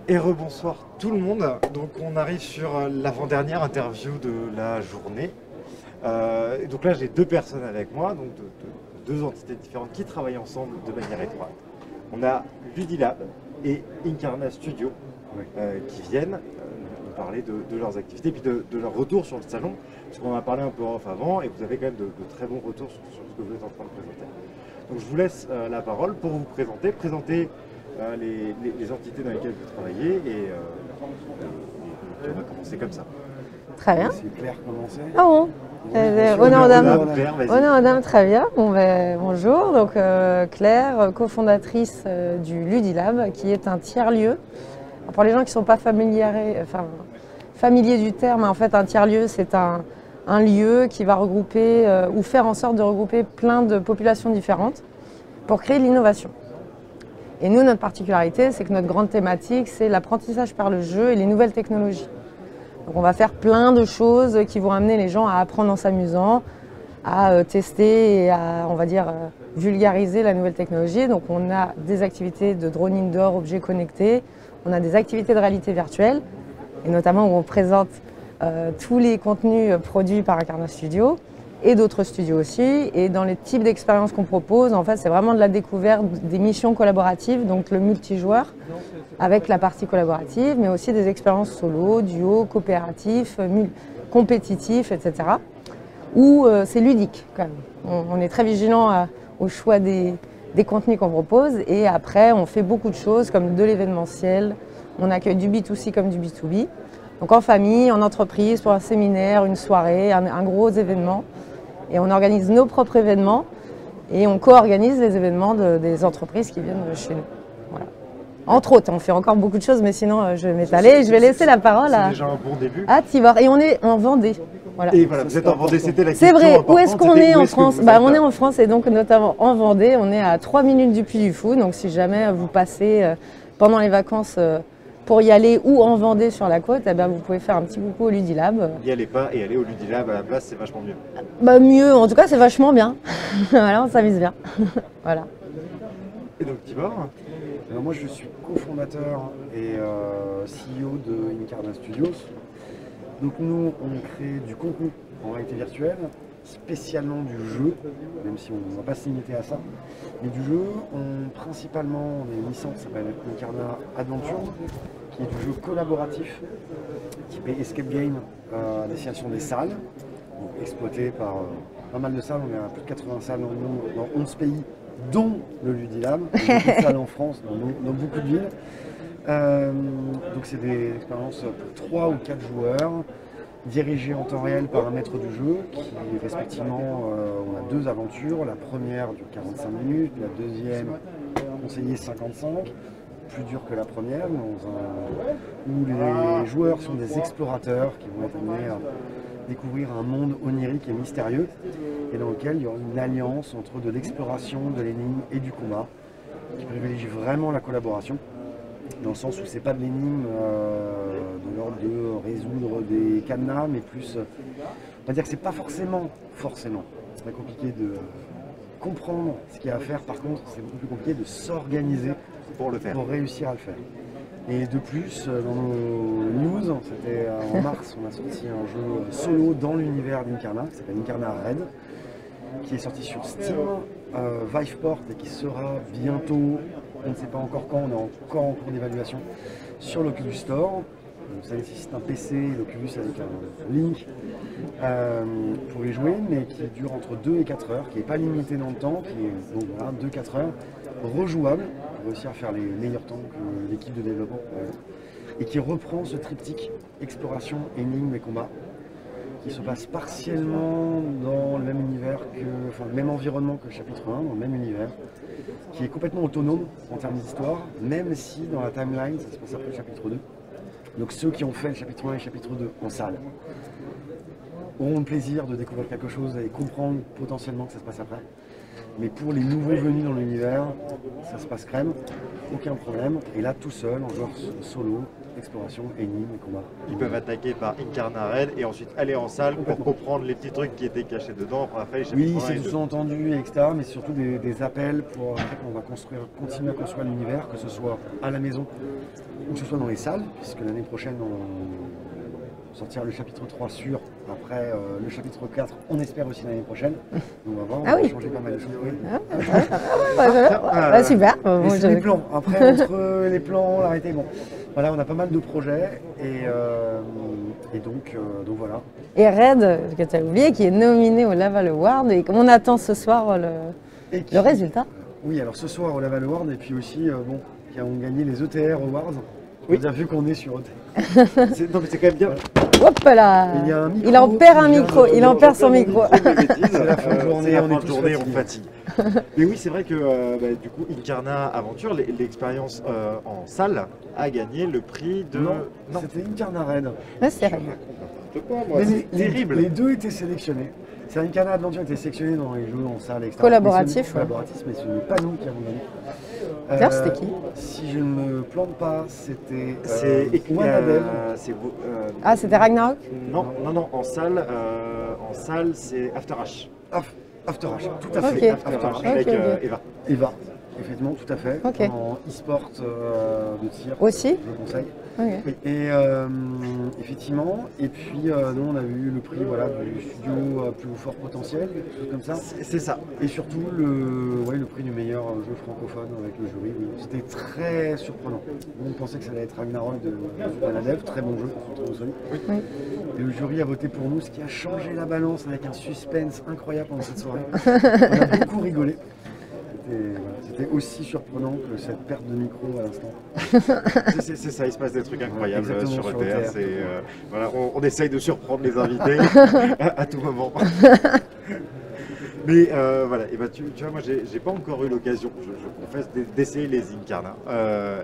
Et rebonsoir tout le monde. Donc on arrive sur l'avant-dernière interview de la journée. Et donc là j'ai deux personnes avec moi, donc deux entités différentes qui travaillent ensemble de manière étroite. On a Ludilab et Incarna Studio qui viennent nous parler de leurs activités puis de leur retour sur le salon, puisqu'on en a parlé un peu off avant et vous avez quand même de très bons retours sur ce que vous êtes en train de présenter. Donc je vous laisse la parole pour vous présenter les entités dans lesquelles vous travaillez et on va commencer comme ça. Très bien. C'est Claire commencer. Ah bon honneur aux dames. Claire, vas-y. Honneur aux dames, très bien. Bon, bonjour, donc Claire, cofondatrice du Ludilab, qui est un tiers-lieu. Pour les gens qui ne sont pas familiers du terme, en fait un tiers-lieu c'est un lieu qui va regrouper ou faire en sorte de regrouper plein de populations différentes pour créer de l'innovation. Et nous, notre particularité, c'est que notre grande thématique, c'est l'apprentissage par le jeu et les nouvelles technologies. Donc on va faire plein de choses qui vont amener les gens à apprendre en s'amusant, à tester et à, on va dire, vulgariser la nouvelle technologie. Donc on a des activités de drone indoor, objets connectés, on a des activités de réalité virtuelle, et notamment où on présente tous les contenus produits par Incarna Studio et d'autres studios aussi. Et dans les types d'expériences qu'on propose, en fait, c'est vraiment de la découverte des missions collaboratives, donc le multijoueur avec la partie collaborative, mais aussi des expériences solo, duo, coopératifs, compétitifs, etc. Où c'est ludique quand même. On est très vigilant au choix des contenus qu'on propose et après on fait beaucoup de choses comme de l'événementiel, on accueille du B2C comme du B2B. Donc en famille, en entreprise, pour un séminaire, une soirée, un gros événement. Et on organise nos propres événements et on co-organise les événements des entreprises qui viennent chez nous. Voilà. Entre autres, on fait encore beaucoup de choses, mais sinon je vais m'étaler et je vais laisser la parole à déjà un bon début. Tibor. Et on est en Vendée. Voilà. Et voilà, vous êtes en Vendée, c'était la question. C'est vrai, importante, où est-ce qu'on est en France? On est en en France et donc notamment en Vendée, on est à 3 minutes du Puy du Fou. Donc si jamais vous passez pendant les vacances pour y aller ou en Vendée sur la côte, eh bien, vous pouvez faire un petit coucou au Ludilab. N'y allez pas et aller au Ludilab à la place, c'est vachement mieux. Bah mieux, en tout cas c'est vachement bien. Voilà, on s'amuse bien. Voilà. Et donc Tibor? Alors moi je suis cofondateur et CEO de Incarna Studios. Donc nous on crée du contenu en réalité virtuelle, spécialement du jeu, même si on ne va pas se limiter à ça. Mais du jeu, principalement on a une licence qui s'appelle Incarna Adventure, qui est du jeu collaboratif, type escape game à destination des salles, donc exploité par pas mal de salles. On est à plus de 80 salles dans 11 pays, dont le Ludilab, beaucoup de salles en France, dans beaucoup de villes. Donc c'est des expériences pour 3 ou 4 joueurs, dirigées en temps réel par un maître du jeu, qui respectivement, on a 2 aventures. La première dure 45 minutes, la deuxième conseillée 55, plus dure que la première, où les joueurs sont des explorateurs qui vont être amenés à découvrir un monde onirique et mystérieux, et dans lequel il y aura une alliance entre de l'exploration, de l'énigme et du combat, qui privilégie vraiment la collaboration, dans le sens où c'est pas de l'énigme de l'ordre de résoudre des cadenas, mais plus, on va dire que c'est pas forcément, c'est très compliqué de comprendre ce qu'il y a à faire. Par contre, c'est beaucoup plus compliqué de s'organiser Pour le faire. pour réussir à le faire. Et de plus, dans nos news, c'était en mars, on a sorti un jeu solo dans l'univers d'Incarna, qui s'appelle Incarna Red, qui est sorti sur Steam, Viveport, et qui sera bientôt, on ne sait pas encore quand, on est encore en cours d'évaluation, sur l'Oculus Store. Donc ça nécessite un PC, l'Oculus avec un link pour y jouer, mais qui dure entre 2 et 4 heures, qui n'est pas limité dans le temps, qui est donc voilà, 2-4 heures, rejouable, pour réussir à faire les meilleurs temps que l'équipe de développement, et qui reprend ce triptyque exploration, énigme et combat, qui se passe partiellement dans le même univers le même environnement que le chapitre 1, dans le même univers, qui est complètement autonome en termes d'histoire, même si dans la timeline ça se passe après le chapitre 2. Donc ceux qui ont fait le chapitre 1 et le chapitre 2 en salle auront le plaisir de découvrir quelque chose et comprendre potentiellement que ça se passe après. Mais pour les nouveaux venus dans l'univers, ça se passe crème, aucun problème. Et là, tout seul, en joueur solo, exploration, énigme et combat. Ils peuvent attaquer par Incarna Red et ensuite aller en salle pour comprendre les petits trucs qui étaient cachés dedans. Après, Oui, c'est du sous-entendu, etc. Mais surtout des appels pour après qu'on va continuer à construire l'univers, que ce soit à la maison ou que ce soit dans les salles, puisque l'année prochaine, on sortira le chapitre 3 sûr. Après, le chapitre 4, on espère aussi l'année prochaine. Donc, on va voir, on va changer pas mal de choses. Oui. Super. C'est les plans. Après, entre les plans, l'arrêté, bon. Voilà, on a pas mal de projets et donc voilà. Et Red, que tu as oublié, qui est nominé au Laval Award et on attend ce soir le résultat. Oui, alors ce soir au Laval Award et puis aussi, qui ont gagné les ETR Awards. Oui. On a vu qu'on est sur ETR. Non mais c'est quand même bien. Hop là. Il en perd un micro, il en perd son micro. C'est la fin de journée, on fatigue. Mais oui, c'est vrai que du coup, Incarna Aventure, l'expérience en salle, a gagné le prix de... Non, c'était Incarna Red. Ouais, c'est Red. C'est terrible. Les deux étaient sélectionnés. C'est Incarna Aventure qui était sélectionné dans les jeux en salle, etc. Collaboratif. Collaboratif, mais ce n'est pas nous qui avons gagné. D'ailleurs, c'était qui? Si je ne me plante pas, c'était Wanadev. C'était Ragnarok? Non, en salle, c'est After H. After H, tout à fait. After H avec Eva, effectivement, tout à fait. En e-sport de tir. Aussi? Je le conseille. Okay. Et effectivement, et puis nous on a eu le prix du studio plus fort potentiel, quelque chose comme ça. C'est ça. Et surtout le prix du meilleur jeu francophone avec le jury. Oui. C'était très surprenant. On pensait que ça allait être Ragnarok de Wanadev, très bon jeu, très solide. Oui. Et le jury a voté pour nous, ce qui a changé la balance avec un suspense incroyable pendant cette soirée. On a beaucoup rigolé. C'était aussi surprenant que cette perte de micro à l'instant. C'est ça, il se passe des trucs incroyables sur ETR. On essaye de surprendre les invités à tout moment. Mais voilà, et tu vois, moi j'ai pas encore eu l'occasion, je confesse, d'essayer les Incarna.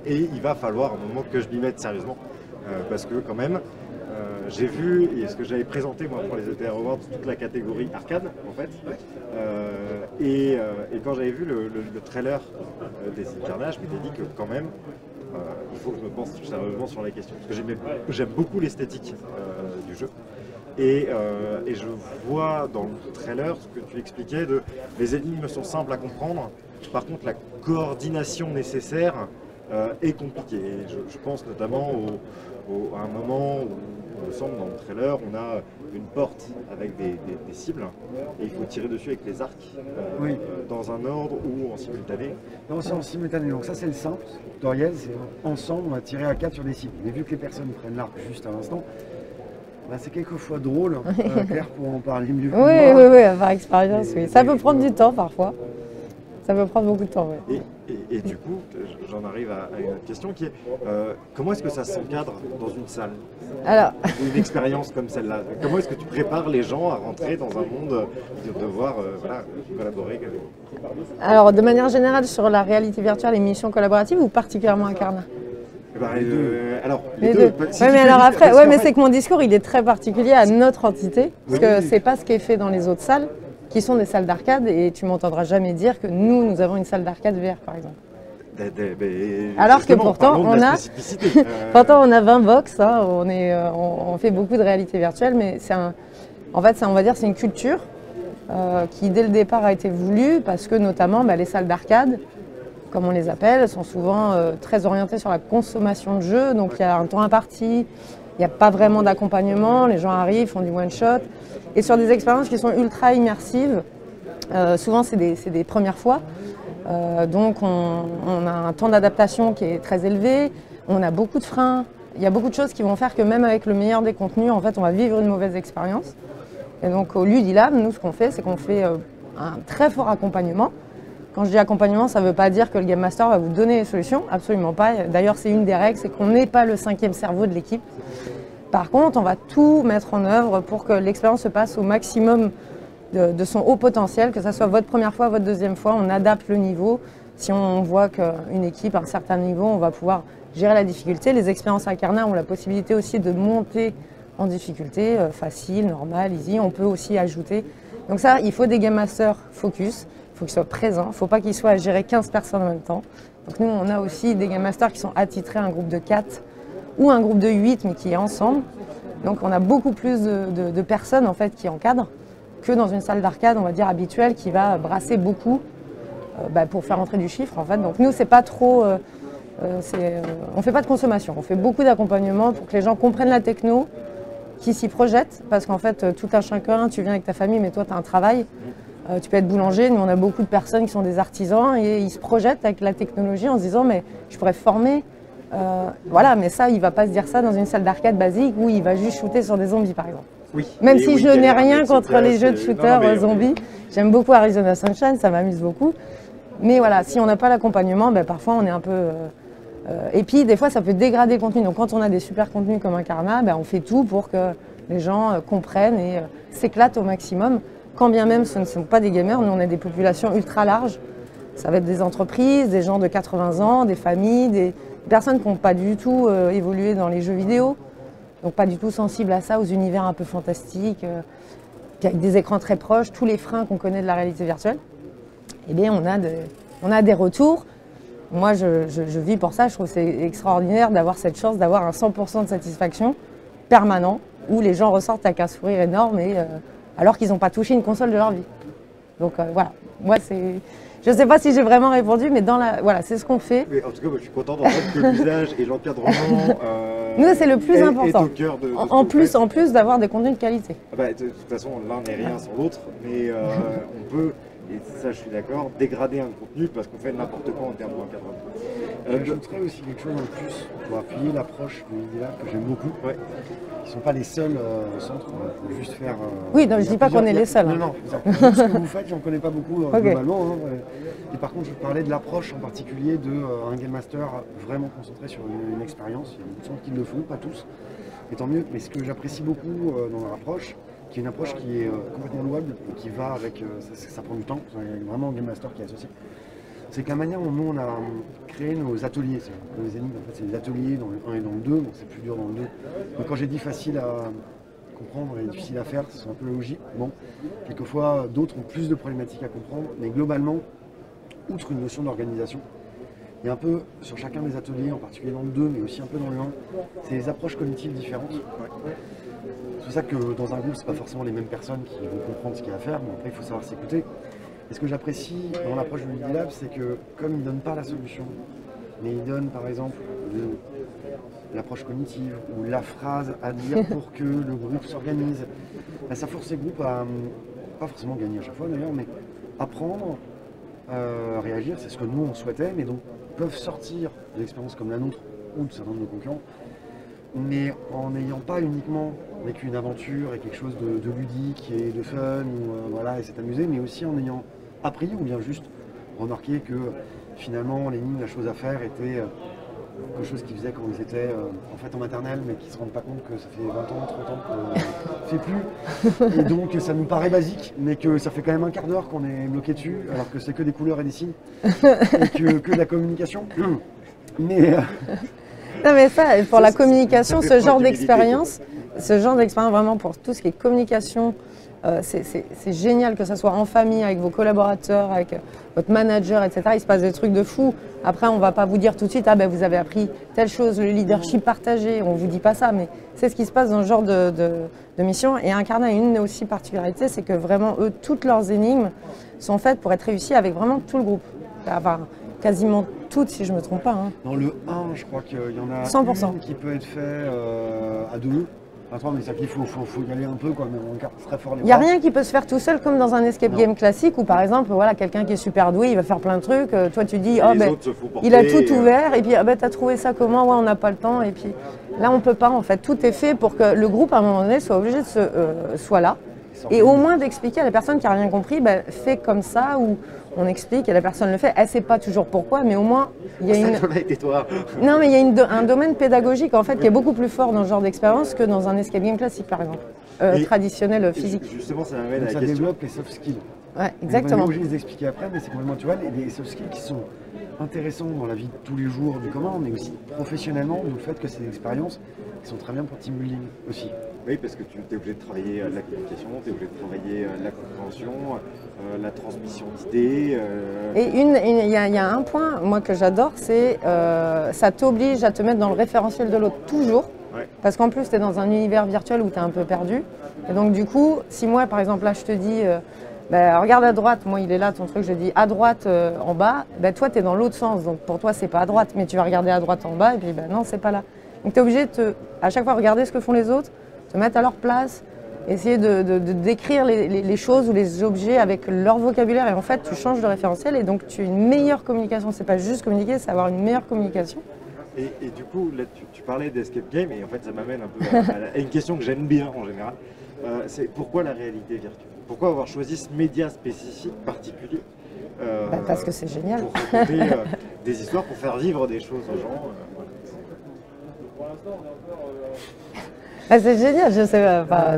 Et il va falloir un moment que je m'y mette sérieusement. Parce que quand même, j'ai vu, et ce que j'avais présenté moi pour les ETR Awards, toute la catégorie arcade en fait. Et quand j'avais vu le trailer des Incarna, je m'étais dit que quand même, il faut que je me pense sérieusement sur la question. Parce que j'aime beaucoup l'esthétique du jeu. Et je vois dans le trailer ce que tu expliquais, les énigmes sont simples à comprendre. Par contre, la coordination nécessaire est compliquée. Et je pense notamment à un moment où, il me semble, dans le trailer, on a une porte avec des cibles et il faut tirer dessus avec les arcs dans un ordre ou en simultané. Non, c'est en simultané. Donc ça, c'est le simple tutoriel. C'est ensemble, on va tirer à 4 sur des cibles. Mais vu que les personnes prennent l'arc juste à l'instant, c'est quelquefois drôle. Claire pour en parler mieux. Oui, par expérience, oui. Ça peut prendre du temps parfois. Ça peut prendre beaucoup de temps, oui. Et du coup, j'en arrive à une autre question qui est comment est-ce que ça s'encadre dans une salle? Alors, une expérience comme celle-là. Comment est-ce que tu prépares les gens à rentrer dans un monde de devoir collaborer avec... Alors, de manière générale, sur la réalité virtuelle et missions collaboratives ou particulièrement Incarna? Alors, les deux. Mais alors après, c'est que mon discours, il est très particulier à notre entité, parce que c'est pas ce qui est fait dans les autres salles, qui sont des salles d'arcade, et tu m'entendras jamais dire que nous avons une salle d'arcade VR, par exemple. Alors que pourtant, on a 20 box, hein, on fait beaucoup de réalité virtuelle, mais on va dire c'est une culture qui, dès le départ, a été voulue, parce que notamment, les salles d'arcade, comme on les appelle, sont souvent très orientées sur la consommation de jeux, donc il y a un temps imparti, il n'y a pas vraiment d'accompagnement, les gens arrivent, font du one-shot, et sur des expériences qui sont ultra immersives, souvent c'est des premières fois, donc on a un temps d'adaptation qui est très élevé, on a beaucoup de freins, il y a beaucoup de choses qui vont faire que même avec le meilleur des contenus, en fait, on va vivre une mauvaise expérience. Et donc au Ludilab, nous ce qu'on fait, c'est qu'on fait un très fort accompagnement. Quand je dis accompagnement, ça ne veut pas dire que le Game Master va vous donner les solutions, absolument pas. D'ailleurs, c'est une des règles, c'est qu'on n'est pas le 5e cerveau de l'équipe. Par contre, on va tout mettre en œuvre pour que l'expérience se passe au maximum de son haut potentiel, que ce soit votre première fois, votre deuxième fois, on adapte le niveau. Si on voit qu'une équipe à un certain niveau, on va pouvoir gérer la difficulté. Les expériences Incarna ont la possibilité aussi de monter en difficulté, facile, normal, easy. On peut aussi ajouter. Donc ça, il faut des Game Masters focus. Il faut qu'il soit présent, il ne faut pas qu'il soit à gérer 15 personnes en même temps. Donc nous, on a aussi des Game Masters qui sont attitrés à un groupe de 4 ou un groupe de 8, mais qui est ensemble. Donc on a beaucoup plus de personnes en fait, qui encadrent que dans une salle d'arcade, on va dire, habituelle, qui va brasser beaucoup pour faire entrer du chiffre. En fait. Donc nous, c'est pas trop... on ne fait pas de consommation, on fait beaucoup d'accompagnement pour que les gens comprennent la techno, qu'ils s'y projettent, parce qu'en fait, tout un chacun, tu viens avec ta famille, mais toi, tu as un travail. Tu peux être boulanger, nous on a beaucoup de personnes qui sont des artisans et ils se projettent avec la technologie en se disant mais je pourrais former, voilà, mais ça il ne va pas se dire ça dans une salle d'arcade basique où il va juste shooter sur des zombies par exemple. Oui. Même si oui, je n'ai rien contre les jeux de shooter zombies, j'aime beaucoup Arizona Sunshine, ça m'amuse beaucoup. Mais voilà, si on n'a pas l'accompagnement, parfois on est un peu... et puis des fois ça peut dégrader le contenu, donc quand on a des super contenus comme Incarna, on fait tout pour que les gens comprennent et s'éclatent au maximum. Quand bien même ce ne sont pas des gamers, nous on a des populations ultra larges. Ça va être des entreprises, des gens de 80 ans, des familles, des personnes qui n'ont pas du tout évolué dans les jeux vidéo, donc pas du tout sensibles à ça, aux univers un peu fantastiques, puis avec des écrans très proches, tous les freins qu'on connaît de la réalité virtuelle. Eh bien on a des retours. Moi je vis pour ça, je trouve que c'est extraordinaire d'avoir cette chance d'avoir un 100% de satisfaction permanent, où les gens ressortent avec un sourire énorme et... alors qu'ils n'ont pas touché une console de leur vie. Donc voilà, moi c'est... Je ne sais pas si j'ai vraiment répondu, mais voilà, c'est ce qu'on fait. Mais en tout cas, moi, je suis content d'entendre que l'usage et l'encadrement nous, c'est le plus important. Est au cœur de en plus d'avoir des contenus de qualité. De toute façon, l'un n'est rien sans l'autre, mais on peut, et ça je suis d'accord, dégrader un contenu parce qu'on fait n'importe quoi en termes d'encadrement. J'ajouterais aussi quelque chose en plus pour appuyer l'approche de l'idée que j'aime beaucoup. Ouais. Ils ne sont pas les seuls au centre, on peut juste faire... oui, donc je ne dis pas qu'on est les seuls. Non, ce que vous faites, j'en connais pas beaucoup globalement. Hein. Et par contre, je parlais de l'approche en particulier d'un Game Master vraiment concentré sur une expérience. Il y a beaucoup de gens qui le font, pas tous, et tant mieux. Mais ce que j'apprécie beaucoup dans leur approche, qui est une approche qui est complètement louable et qui va avec... ça prend du temps, il y a vraiment un Game Master qui est associé. C'est que la manière dont nous on a créé nos ateliers, les énigmes, en fait c'est des ateliers dans le 1 et dans le 2, donc c'est plus dur dans le 2. Donc quand j'ai dit facile à comprendre et difficile à faire, c'est un peu logique. Bon, quelquefois d'autres ont plus de problématiques à comprendre, mais globalement, outre une notion d'organisation, il y a un peu sur chacun des ateliers, en particulier dans le 2, mais aussi un peu dans le 1, c'est des approches cognitives différentes. C'est pour ça que dans un groupe, c'est pas forcément les mêmes personnes qui vont comprendre ce qu'il y a à faire, mais après il faut savoir s'écouter. Et ce que j'apprécie dans l'approche de l'Udi Lab, c'est que comme il ne donne pas la solution, mais il donne par exemple l'approche cognitive ou la phrase à dire pour que le groupe s'organise, ça force les groupes à, pas forcément gagner à chaque fois d'ailleurs, mais apprendre, réagir, c'est ce que nous on souhaitait, mais donc peuvent sortir d'expériences comme la nôtre ou de certains de nos concurrents, mais en n'ayant pas uniquement vécu une aventure et quelque chose de ludique et de fun, ou, voilà, et s'est amusé, mais aussi en ayant appris ou bien juste remarqué que finalement l'énigme, la chose à faire était quelque chose qu'ils faisaient quand ils étaient en fait en maternelle, mais qui ne se rendent pas compte que ça fait 20 ans, 30 ans qu'on ne fait plus. Et donc ça nous paraît basique, mais que ça fait quand même un quart d'heure qu'on est bloqué dessus, alors que c'est que des couleurs et des signes, et que de la communication. Mais... non mais ça, pour la communication, ce genre d'expérience vraiment pour tout ce qui est communication, c'est génial que ça soit en famille, avec vos collaborateurs, avec votre manager, etc. Il se passe des trucs de fou. Après, on ne va pas vous dire tout de suite, vous avez appris telle chose, le leadership partagé, on ne vous dit pas ça, mais c'est ce qui se passe dans ce genre de mission. Et Incarna a une aussi particularité, c'est que vraiment, eux, toutes leurs énigmes sont faites pour être réussies avec vraiment tout le groupe. Enfin, quasiment toutes, si je ne me trompe pas. Hein. Dans le 1, je crois qu'il y en a 100%. Une qui peut être fait à 2. Attends, mais ça qu'il faut y aller un peu, quoi, mais on garde très fort les bras. Il n'y a rien qui peut se faire tout seul comme dans un escape game classique où par exemple, voilà, quelqu'un qui est super doué, il va faire plein de trucs, toi tu dis, il a tout ouvert, et puis t'as trouvé ça comment, ouais, on n'a pas le temps, et puis là on peut pas en fait, tout est fait pour que le groupe à un moment donné soit obligé de soit là, et au moins d'expliquer à la personne qui n'a rien compris, fais comme ça, ou on explique et la personne le fait, elle ne sait pas toujours pourquoi, mais au moins il y a non, mais il y a un domaine pédagogique en fait qui est beaucoup plus fort dans ce genre d'expérience que dans un escape game classique par exemple, traditionnel, physique. Justement, ça m'amène à la question. Ça développe les soft skills. Ouais, exactement. On va les expliquer après, mais c'est complètement naturel. Et des soft skills qui sont intéressants dans la vie de tous les jours du commun, mais aussi professionnellement, d'où le fait que ces expériences sont très bien pour team building aussi. Oui, parce que tu es obligé de travailler la communication, tu es obligé de travailler la compréhension, la transmission d'idées. Et il y a un point, moi, que j'adore, c'est ça t'oblige à te mettre dans le référentiel de l'autre, toujours. Ouais. Parce qu'en plus, tu es dans un univers virtuel où tu es un peu perdu. Et donc, du coup, si moi, par exemple, là, je te dis, regarde à droite, moi, il est là, ton truc, je dis à droite, en bas, toi, tu es dans l'autre sens. Donc, pour toi, c'est pas à droite, mais tu vas regarder à droite en bas, et puis, non, c'est pas là. Donc, tu es obligé de, à chaque fois, regarder ce que font les autres, te mettre à leur place, essayer de décrire les choses ou les objets avec leur vocabulaire. Et en fait, tu changes de référentiel et donc tu as une meilleure communication. C'est pas juste communiquer, c'est avoir une meilleure communication. Et du coup, là, tu parlais d'escape game, et en fait, ça m'amène un peu à une question que j'aime bien en général. C'est pourquoi la réalité virtuelle? Pourquoi avoir choisi ce média spécifique, particulier Parce que c'est génial. Pour raconter des histoires, pour faire vivre des choses aux gens. C'est génial, je sais pas.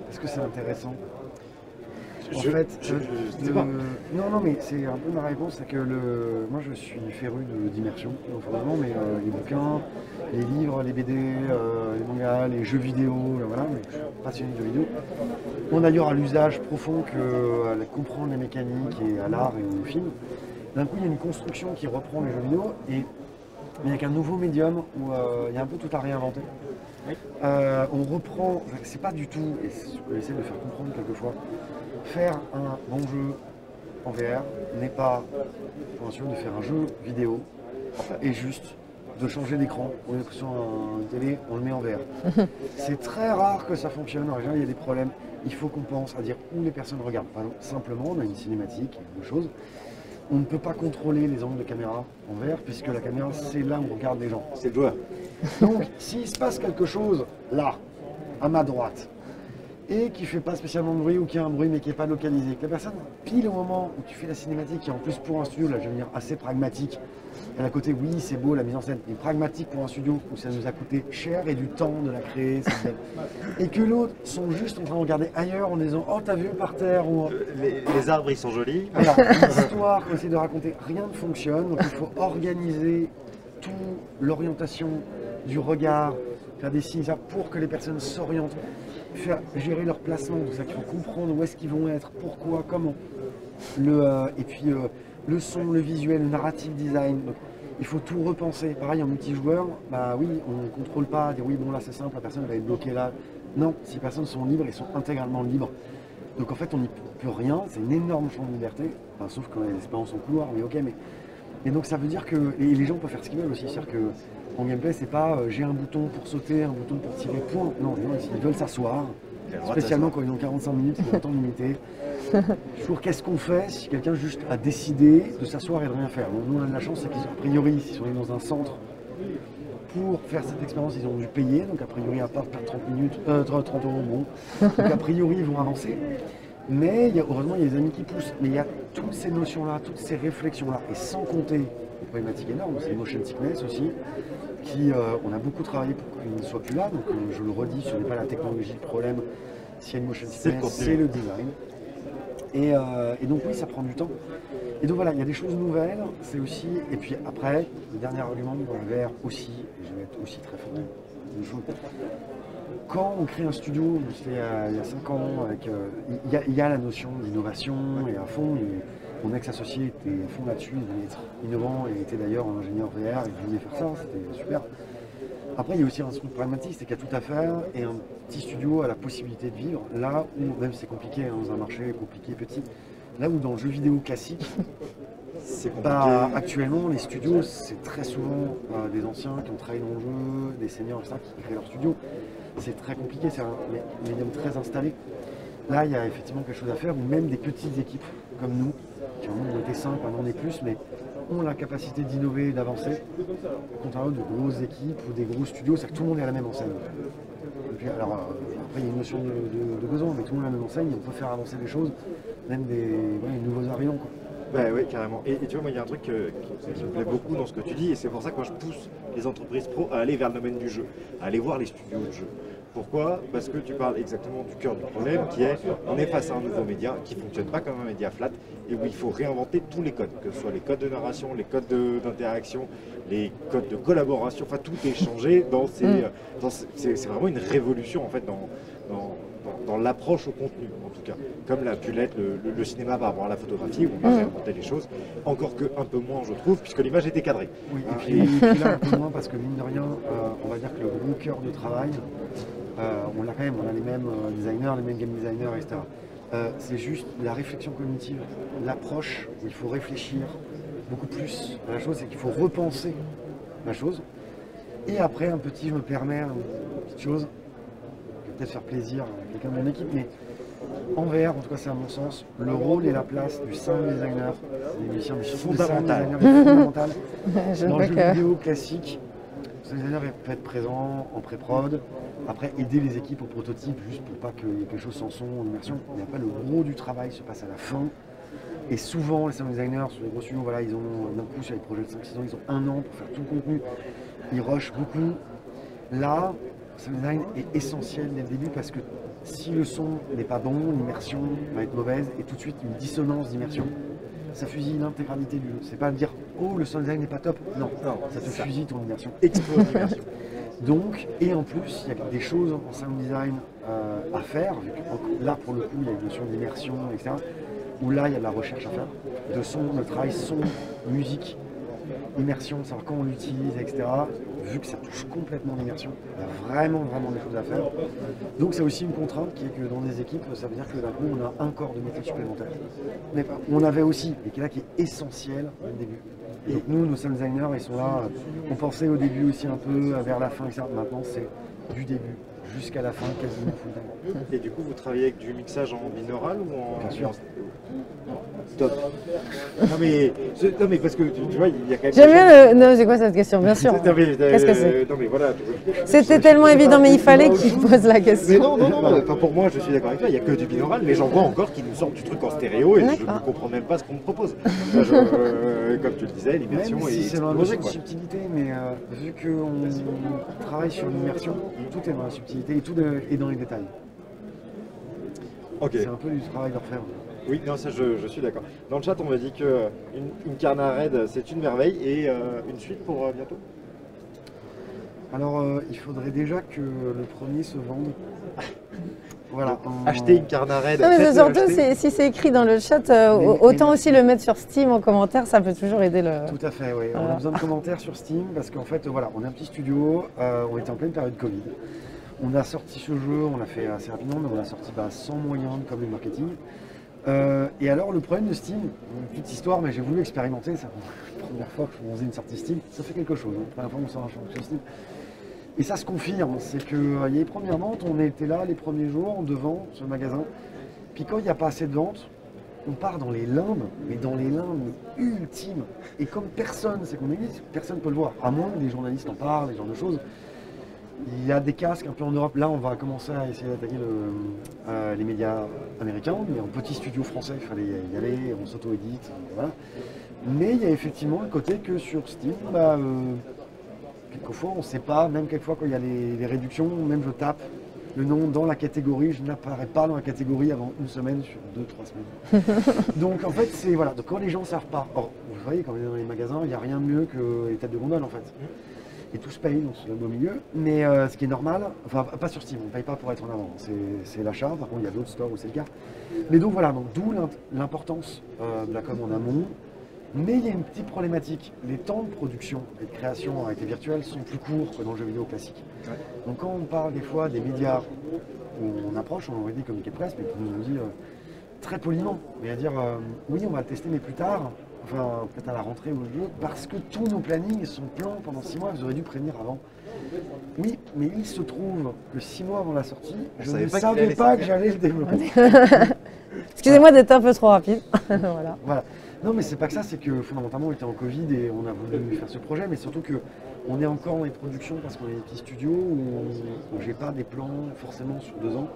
Est-ce que c'est intéressant? En Je fait, sais pas. non, mais c'est un peu ma réponse, c'est que moi je suis féru d'immersion, vraiment, mais les bouquins, les livres, les BD, les mangas, les jeux vidéo, voilà, je suis passionné de jeux vidéo. On d'ailleurs à l'usage profond que à comprendre les mécaniques et à l'art et au film. D'un coup, il y a une construction qui reprend les jeux vidéo, mais avec un nouveau médium où il y a un peu tout à réinventer. Oui. On reprend, c'est pas du tout, et c'est ce que j'essaie de faire comprendre quelquefois, faire un bon jeu en VR n'est pas l'intention de faire un jeu vidéo et juste de changer d'écran. On est sur une télé, on le met en VR. C'est très rare que ça fonctionne. En général, il y a des problèmes. Il faut qu'on pense à dire où les personnes regardent. Par exemple, simplement, on a une cinématique, une chose. On ne peut pas contrôler les angles de caméra en VR puisque la caméra, c'est là où on regarde les gens. C'est le joueur. Donc, s'il se passe quelque chose là, à ma droite, et qui ne fait pas spécialement de bruit ou qui a un bruit mais qui n'est pas localisé, que la personne, pile au moment où tu fais la cinématique, qui est en plus pour un studio, là je vais dire assez pragmatique, et à côté, oui, c'est beau la mise en scène, mais pragmatique pour un studio où ça nous a coûté cher et du temps de la créer, et que l'autre sont juste en train de regarder ailleurs en disant oh t'as vu par terre ou Les arbres ils sont jolis. voilà, l'histoire qu'on essaie de raconter, rien ne fonctionne, donc il faut organiser toute l'orientation du regard, faire des signes pour que les personnes s'orientent, faire gérer leur placement, tout ça, qu'il faut comprendre où est-ce qu'ils vont être, pourquoi, comment. Et puis le son, le visuel, le narrative design. Donc, il faut tout repenser. Pareil en multijoueur, bah oui, on ne contrôle pas, dire oui bon là c'est simple, la personne va être bloquée là. Non, si les personnes sont libres, ils sont intégralement libres. Donc en fait on n'y peut rien, c'est une énorme champ de liberté, enfin, sauf quand il y a l'expérience en couloir, mais ok, mais. Et donc ça veut dire que et les gens peuvent faire ce qu'ils veulent aussi, c'est-à-dire que en gameplay c'est pas j'ai un bouton pour sauter, un bouton pour tirer, point. Non, ils veulent s'asseoir, spécialement quand ils ont 45 minutes, c'est un temps limité. Toujours qu'est-ce qu'on fait si quelqu'un juste a décidé de s'asseoir et de rien faire. Donc nous on a de la chance, c'est qu'a priori s'ils sont allés dans un centre pour faire cette expérience, ils ont dû payer, donc a priori à part perdre 30 euros, bon. Donc a priori ils vont avancer. Mais heureusement, il y a des amis qui poussent. Mais il y a toutes ces notions-là, toutes ces réflexions-là. Et sans compter une problématique énorme, c'est le motion sickness aussi, qui, on a beaucoup travaillé pour qu'il ne soit plus là. Donc je le redis, ce n'est pas la technologie le problème. S'il y a une motion sickness, c'est le design. Et donc oui, ça prend du temps. Et donc voilà, il y a des choses nouvelles. C'est aussi, et puis après, le dernier argument dans le VR aussi, et je vais être aussi très fort une chose. Quand on crée un studio, c'était il y a 5 ans, il y a la notion d'innovation et à fond, mon ex-associé était à fond là-dessus, il voulait être innovant et était d'ailleurs un ingénieur VR, il voulait faire ça, c'était super. Après, il y a aussi un truc pragmatique, c'est qu'il y a tout à faire et un petit studio a la possibilité de vivre là où, même si c'est compliqué dans un marché compliqué, petit, là où dans le jeu vidéo classique, c'est compliqué. Actuellement, les studios, c'est très souvent des anciens qui ont travaillé dans le jeu, des seniors, etc., qui créent leur studio. C'est très compliqué, c'est un médium très installé. Là, il y a effectivement quelque chose à faire, ou même des petites équipes comme nous, qui ont été 5, un an et plus, mais ont la capacité d'innover et d'avancer, contrairement de grosses équipes ou des gros studios, c'est que tout le monde est à la même enseigne. Et puis, alors, après, il y a une notion de besoin, mais tout le monde est à la même enseigne, on peut faire avancer les choses, même des nouveaux arrivants, quoi. Bah oui, carrément. Et tu vois, moi, il y a un truc qui me plaît beaucoup dans ce que tu dis, et c'est pour ça que moi, je pousse les entreprises pro à aller vers le domaine du jeu, à aller voir les studios de jeu, Pourquoi? Parce que tu parles exactement du cœur du problème qui est, on est face à un nouveau média qui ne fonctionne pas comme un média flat et où il faut réinventer tous les codes, que ce soit les codes de narration, les codes d'interaction, les codes de collaboration, enfin tout est changé c'est vraiment une révolution en fait dans l'approche au contenu en tout cas, comme l'a pu l'être le cinéma par rapport à la photographie où on a réinventé les choses, encore que un peu moins je trouve, puisque l'image était cadrée. Oui, et puis là un peu moins parce que mine de rien, on va dire que le gros cœur de travail, on l'a quand même, on a les mêmes designers, les mêmes game designers, etc. C'est juste la réflexion cognitive, l'approche où il faut réfléchir beaucoup plus à la chose, c'est qu'il faut repenser la chose. Et après, je me permets une petite chose, qui va peut-être faire plaisir à quelqu'un de mon équipe, mais en VR, en tout cas c'est à mon sens, le rôle et la place du sound designer, des musiciens, mais surtout des sound designers, est fondamental. Dans le jeu vidéo classique, le sound designer peut être présent en pré-prod, après aider les équipes au prototype, juste pour pas qu'il y ait quelque chose sans son, en immersion. Mais après, le gros du travail se passe à la fin. Et souvent, les sound designers sur les gros studios, voilà, ils ont d'un coup sur les projets de 5-6 ans, ils ont 1 an pour faire tout le contenu. Ils rushent beaucoup. Là, le sound design est essentiel dès le début parce que si le son n'est pas bon, l'immersion va être mauvaise et tout de suite une dissonance d'immersion. Ça fusille l'intégralité du jeu. C'est pas dire oh le sound design n'est pas top. Non, ça te fusille ton immersion. Explose l'immersion. Donc, et en plus, il y a des choses en sound design à faire. Là, pour le coup, il y a une notion d'immersion, etc. Où là, il y a de la recherche à faire. De son, de travail son, musique, immersion, savoir comment on l'utilise, etc. Vu que ça touche complètement l'immersion, il y a vraiment des choses à faire. Donc, c'est aussi une contrainte qui est que dans des équipes, ça veut dire que d'un coup, on a un corps de métier supplémentaire. Mais on avait aussi, et qui est là, qui est essentiel au début. Et donc nous, nos sound designers, ils sont là. On pensait au début aussi un peu vers la fin, etc. Maintenant, c'est du début jusqu'à la fin, quasiment full time. Et du coup, vous travaillez avec du mixage en binaural ou en... Bien sûr. Top. Non mais parce que tu vois, il y a quand même... J'aime bien le... Non, c'est quoi cette question? Bien sûr. Qu'est-ce que c'est? Non mais voilà. C'était tellement évident, mais il fallait qu'il pose la question. Mais non, enfin, pour moi, je suis d'accord avec toi, il n'y a que du binaural, mais j'en vois encore qui nous sortent du truc en stéréo et je ne comprends même pas ce qu'on me propose. Comme tu le disais, l'immersion est c'est dans la explosée, de quoi. subtilité, mais vu qu'on travaille sur l'immersion, tout est dans la subtilité et tout est dans les détails. Ok. C'est un peu du travail d'orfèvre. Oui, non, ça je suis d'accord. Dans le chat, on m'a dit que Incarna Red, c'est une merveille et une suite pour bientôt. Alors, il faudrait déjà que le premier se vende. Voilà. Achetez Incarna Red. Non, mais Faites-le surtout, acheter. si c'est écrit dans le chat, autant aussi le mettre sur Steam en commentaire, ça peut toujours aider le... Tout à fait, oui. On a besoin de commentaires sur Steam parce qu'en fait, voilà, on est un petit studio, on était en pleine période Covid. On a sorti ce jeu, on l'a fait assez rapidement, mais on l'a sorti sans moyens de comme le marketing. Et alors, le problème de Steam, une petite histoire, mais j'ai voulu expérimenter, c'est la première fois qu'on faisait une sortie Steam, ça fait quelque chose, hein, la première fois qu'on sort un jeu sur Steam. Et ça se confirme, c'est qu'il y a les premières ventes, on était là les premiers jours devant ce magasin. Puis quand il n'y a pas assez de ventes, on part dans les limbes, mais dans les limbes ultimes. Et comme personne, c'est qu'on existe, personne ne peut le voir, à moins que les journalistes en parlent, ce genre de choses. Il y a des casques un peu en Europe. Là, on va commencer à essayer d'attaquer les médias américains. Mais en petit studio français, il fallait y aller, on s'auto-édite, voilà. Mais il y a effectivement le côté que sur Steam, quelquefois, on ne sait pas, même quelquefois quand il y a les réductions, même je tape le nom dans la catégorie, je n'apparais pas dans la catégorie avant une semaine sur 2-3 semaines. Donc en fait, c'est voilà, donc quand les gens ne savent pas, or, vous voyez, quand on est dans les magasins, il n'y a rien de mieux que les têtes de gondole en fait. Et tout se paye, donc c'est le beau milieu. Mais ce qui est normal, enfin pas sur Steam, on ne paye pas pour être en avant, c'est l'achat, par contre il y a d'autres stores où c'est le cas. Mais donc voilà, donc d'où l'importance de la com en amont. Mais il y a une petite problématique, les temps de production et de création en réalité virtuelle sont plus courts que dans le jeu vidéo classique. Ouais. Donc quand on parle des fois des médias où on approche, on aurait dit communiqué de presse, mais qui nous ont dit très poliment, mais à dire oui on va le tester mais plus tard, enfin peut-être à la rentrée ou le jeu, parce que tous nos plannings sont pleins pendant 6 mois, vous auriez dû prévenir avant. Oui, mais il se trouve que 6 mois avant la sortie, je ne savais pas que j'allais le développer. Excusez-moi d'être un peu trop rapide. Voilà. Non, mais c'est pas que ça, c'est que fondamentalement on était en Covid et on a voulu faire ce projet, mais surtout qu'on est encore dans les productions parce qu'on est des petits studios où j'ai pas des plans forcément sur 2 ans.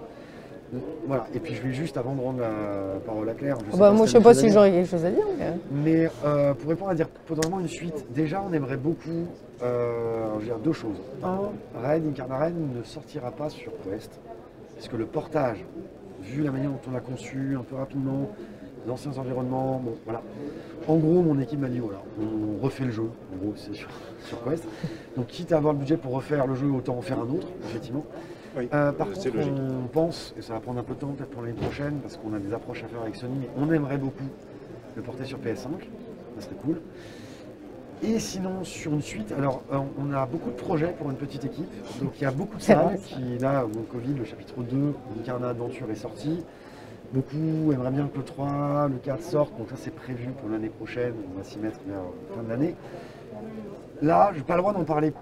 Voilà, et puis je vais juste, avant de rendre la parole à Claire, Moi, je sais pas si j'aurais quelque chose à dire. Mais pour répondre à dire potentiellement une suite, déjà on aimerait beaucoup je veux dire deux choses. Un, Red Incarna Red ne sortira pas sur Quest, puisque le portage, vu la manière dont on l'a conçu, un peu rapidement, les anciens environnements, bon voilà. En gros, mon équipe m'a dit voilà, on refait le jeu, en gros c'est sur Quest. Donc quitte à avoir le budget pour refaire le jeu, autant en faire un autre, effectivement. Oui, Par contre, logique. on pense, et ça va prendre un peu de temps peut-être pour l'année prochaine, parce qu'on a des approches à faire avec Sony, mais on aimerait beaucoup le porter sur PS5, ça serait cool. Et sinon, sur une suite, alors on a beaucoup de projets pour une petite équipe, donc il y a beaucoup de salles qui, là, au Covid, le chapitre 2, Incarna Adventure est sorti. Beaucoup aimeraient bien que le 3, le 4 sortent, donc ça c'est prévu pour l'année prochaine, on va s'y mettre vers la fin de l'année. Là, je n'ai pas le droit d'en parler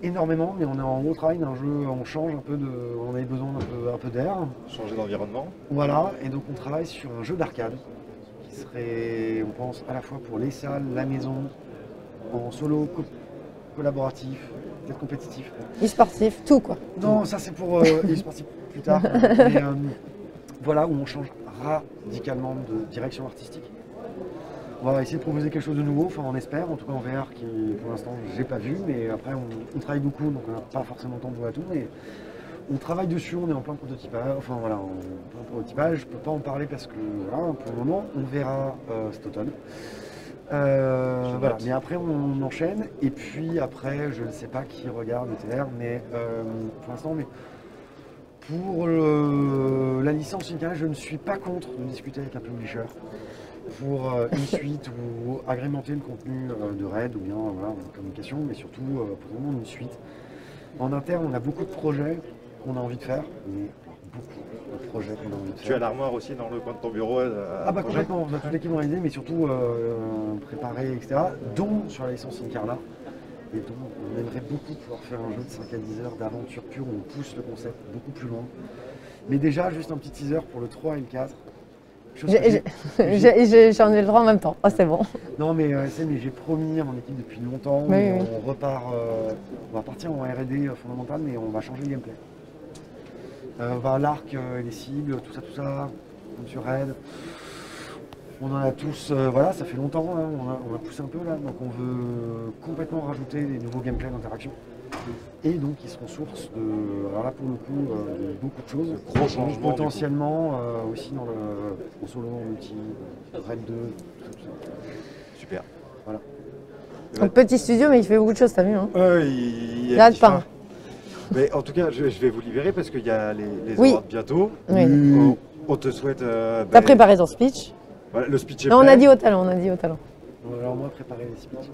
énormément, mais on est en gros travail d'un jeu, on change un peu on avait besoin un peu d'air. Changer d'environnement. Voilà, et donc on travaille sur un jeu d'arcade qui serait, on pense, à la fois pour les salles, la maison, en solo, collaboratif, peut-être compétitif. E-sportif, tout quoi. Non, ça c'est pour les sportifs plus tard. Mais, voilà, où on change radicalement de direction artistique. On va essayer de proposer quelque chose de nouveau, enfin on espère, en tout cas en VR qui pour l'instant j'ai pas vu, mais après on travaille beaucoup donc on n'a pas forcément le temps de voir tout, mais on travaille dessus, on est en plein prototypage, enfin voilà, en plein prototypage, je peux pas en parler parce que voilà, pour le moment on verra cet automne. Voilà, mais après on enchaîne, et puis après je ne sais pas qui regarde le TR, mais pour l'instant, mais pour la licence Incarna, je ne suis pas contre de discuter avec un publisher pour une suite ou agrémenter le contenu de Red ou bien voilà, en communication, mais surtout pour le moment une suite. En interne, on a beaucoup de projets qu'on a envie de faire, mais beaucoup de projets qu'on a envie de faire. Tu as l'armoire aussi dans le coin de ton bureau Ah bah complètement, on a toute l'équipe organisée, mais surtout préparée, etc. Dont sur la licence Incarna. Et donc on aimerait beaucoup pouvoir faire un jeu de 5 à 10 heures d'aventure pure où on pousse le concept beaucoup plus loin. Mais déjà, juste un petit teaser pour le 3 et le 4. J'en ai le droit en même temps. Oh, c'est bon. Non, mais j'ai promis à mon équipe depuis longtemps. Oui. On repart, on va partir en R&D fondamental, mais on va changer le gameplay. L'arc, les cibles, tout ça, comme sur Red. On en a tous, voilà, ça fait longtemps, hein, on a poussé un peu là, donc on veut complètement rajouter des nouveaux gameplays d'interaction. Et donc ils seront source de, alors là pour le coup, de beaucoup de choses. Gros changements. Potentiellement aussi dans le solo, en multi, Red 2, tout ça. Super. Voilà. Un petit studio, mais il fait beaucoup de choses, t'as vu hein. Il Arrête pas. Mais en tout cas, je vais vous libérer parce qu'il y a les Oui. awards bientôt. Oui. On te souhaite. T'as préparé ton speech? Voilà, le speech est Non, prêt. on a dit au talent, Alors moi, préparer les speeches.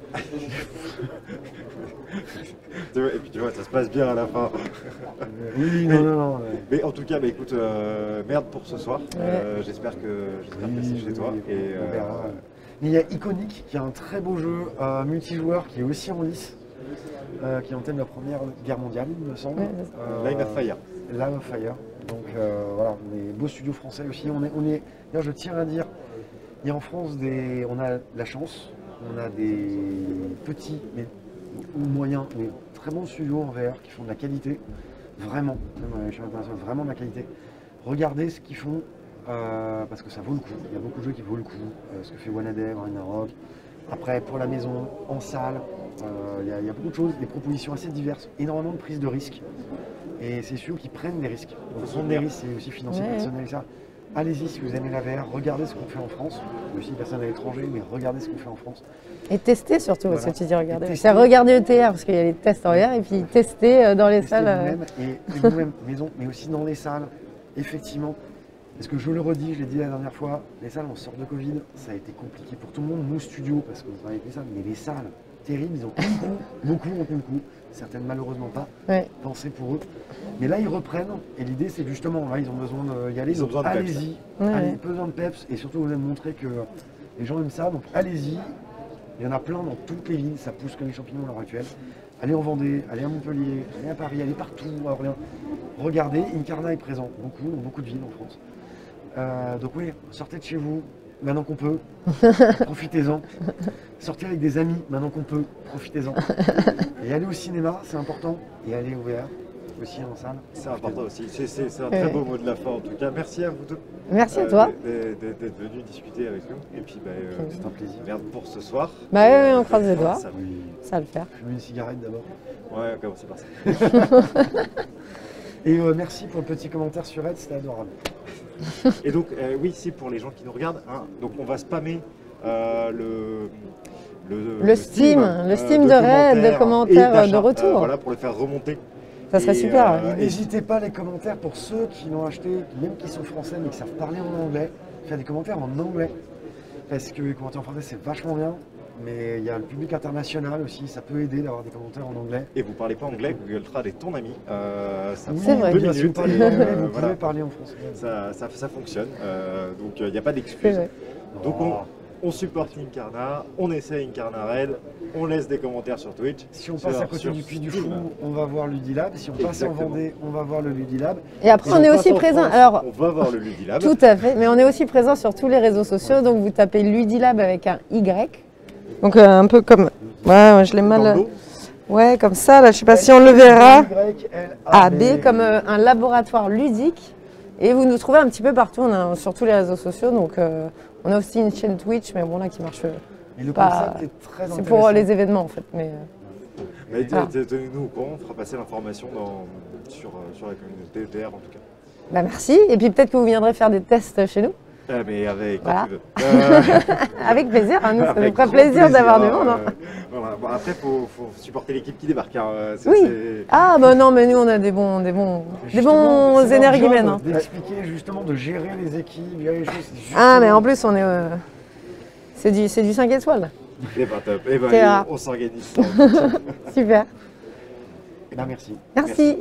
Et puis tu vois, ça se passe bien à la fin. Oui, non. Mais en tout cas, écoute, merde pour ce soir. J'espère que c'est chez toi. Et, on verra. Mais il y a Iconic qui est un très beau jeu multijoueur qui est aussi en lice, qui est en thème de la Première Guerre mondiale, il me semble. Line of Fire. Line of Fire. Donc voilà, on est beau studio français aussi. D'ailleurs, je tiens à dire, il y a en France on a la chance, on a des petits ou moyens, mais très bons studios en VR qui font de la qualité, vraiment, même à l'échelle internationale, vraiment de la qualité. Regardez ce qu'ils font, parce que ça vaut le coup. Il y a beaucoup de jeux qui vaut le coup. Ce que fait Wannabe, Ragnarok. Après, pour la maison, en salle, il y a beaucoup de choses, des propositions assez diverses, énormément de prises de risques. Et c'est sûr qu'ils prennent des risques. Donc, prendre des risques, c'est aussi financier, personnel, ça. Allez-y si vous aimez la VR, regardez ce qu'on fait en France. Aussi, personne à l'étranger, mais regardez ce qu'on fait en France. Et tester surtout, Voilà. parce que tu dis regarder. C'est regarder ETR, parce qu'il y a les tests en VR, et puis tester dans les salles. Et nous-mêmes, maison, mais aussi dans les salles, effectivement. Parce que je le redis, je l'ai dit la dernière fois, les salles en sort de Covid, ça a été compliqué pour tout le monde, nous studios, parce qu'on travaille avec les salles, mais les salles, terribles, ils ont tenu le coup, beaucoup ont tenu le coup, certaines malheureusement pas, pensez pour eux. Mais là ils reprennent, et l'idée c'est justement, là ils ont besoin d'y aller, donc allez-y, allez, peu besoin de peps, et surtout vous allez montrer que les gens aiment ça, donc allez-y, il y en a plein dans toutes les villes, ça pousse comme les champignons à l'heure actuelle. Allez en Vendée, allez à Montpellier, allez à Paris, allez partout, à Orléans. Regardez, Incarna est présent, dans beaucoup de villes en France. Donc oui, sortez de chez vous, maintenant qu'on peut, profitez-en. Sortez avec des amis, maintenant qu'on peut, profitez-en. Et allez au cinéma, c'est important, et allez au VR. aussi en salle. C'est important aussi. C'est un très beau mot de la fin en tout cas. Merci à vous deux. Merci à toi. D'être venus discuter avec nous. Et puis, C'est un plaisir. merde pour ce soir. Bah ouais, on croise les doigts. Ça, Ça va le faire. Fumer une cigarette d'abord. ouais, on commence par ça. Et merci pour le petit commentaire sur Red, c'était adorable. Et donc, oui, c'est pour les gens qui nous regardent. Hein, donc, on va spammer le Steam de Red, de commentaires de retour. Voilà, pour le faire remonter. Ça serait super. Ouais. Et n'hésitez pas les commentaires pour ceux qui l'ont acheté, même qui sont français mais qui savent parler en anglais, faire des commentaires en anglais. Parce que les commentaires en français c'est vachement bien, mais il y a le public international aussi, ça peut aider d'avoir des commentaires en anglais. Et vous parlez pas anglais, Google Trad est ton ami. Ça C'est vrai. Bien sûr, vous parlez anglais, vous pouvez voilà. parler en français. Ça fonctionne, donc il n'y a pas d'excuses. Donc on supporte Incarna, on essaie Incarna Red, on laisse des commentaires sur Twitch. Si on passe à côté du Puy du Fou, on va voir Ludilab. Si on passe en Vendée, on va voir le Ludilab. Et après, on est aussi présent. Alors, on va voir le Ludilab. tout à fait, mais on est aussi présent sur tous les réseaux sociaux. Donc, vous tapez Ludilab avec un Y. Donc, un peu comme. Ouais, je l'ai mal. Ouais, comme ça. Là, je sais pas si on le verra. AB, comme un laboratoire ludique. Et vous nous trouvez un petit peu partout. On est sur tous les réseaux sociaux. Donc, on a aussi une chaîne Twitch, mais bon, là, qui marche. Et le pas. concept est très intéressant. C'est pour les événements, en fait. Mais tenez-nous au courant, on fera passer l'information sur la communauté ETR en tout cas. bah, merci. Et puis, peut-être que vous viendrez faire des tests chez nous. Mais avec Voilà. quand tu veux. Avec plaisir. Hein, nous, ça nous Avec ferait grand plaisir d'avoir du hein, monde. Hein. Voilà. Bon, après, faut supporter l'équipe qui débarque. Hein. Oui. Ah, bah non, mais nous, on a des bons énergumènes. Hein. D'expliquer justement, de gérer les équipes, gérer les choses. Ah, mais en plus, on est. C'est du 5 étoiles. Et ben top. Et ben, Terra. on s'organise. Super. Eh ben, merci. Merci.